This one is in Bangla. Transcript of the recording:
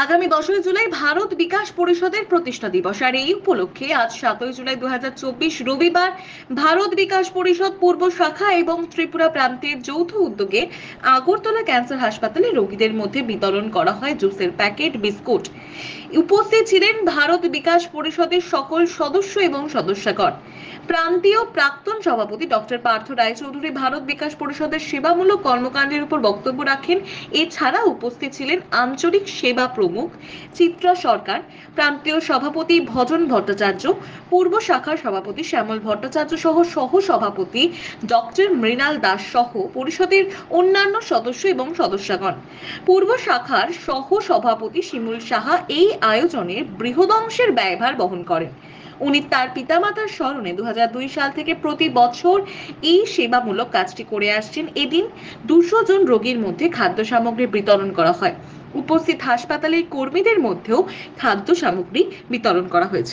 আগামী 10ই জুলাই ভারত বিকাশ পরিষদের প্রতিষ্ঠা দিবস, আর এই উপলক্ষে আজ 7ই জুলাই 2024 রবিবার ভারত বিকাশ পরিষদ পূর্ব শাখা এবং ত্রিপুরা প্রান্তের যৌথ উদ্যোগে আগরতলা ক্যান্সার হাসপাতালে রোগীদের মধ্যে বিতরণ করা হয় জুসের প্যাকেট, বিস্কুট। উপস্থিত ছিলেন ভারত বিকাশ পরিষদের সকল সদস্য এবং সদস্যগণ। প্রান্তীয় প্রাক্তন সভাপতি ডক্টর পার্থ রায়চৌধুরী ভারত বিকাশ পরিষদের সেবামূলক কর্মকাণ্ডের উপর বক্তব্য রাখেন। এছাড়া উপস্থিত ছিলেন আঞ্চলিক সেবা প্রমুখ চিত্রা সরকার, প্রান্তীয় সভাপতি ভজন ভট্টাচার্য, পূর্ব শাখার সভাপতি শ্যামল ভট্টাচার্য সহ সহ সভাপতি ডক্টর মৃণাল দাস সহ পরিষদের অন্যান্য সদস্য এবং সদস্যগণ। পূর্ব শাখার সহ সভাপতি শিমুল সাহা এই আয়োজনের বৃহৎ অংশের ব্যয়ভার বহন করেন। উনি তার পিতামাতার স্মরণে 2002 সাল থেকে প্রতি বছর এই সেবামূলক কাজটি করে আসছেন। এদিন 200 জন রোগীর মধ্যে খাদ্য সামগ্রী বিতরণ করা হয়। উপস্থিত হাসপাতালের কর্মীদের মধ্যেও খাদ্য সামগ্রী বিতরণ করা হয়েছে।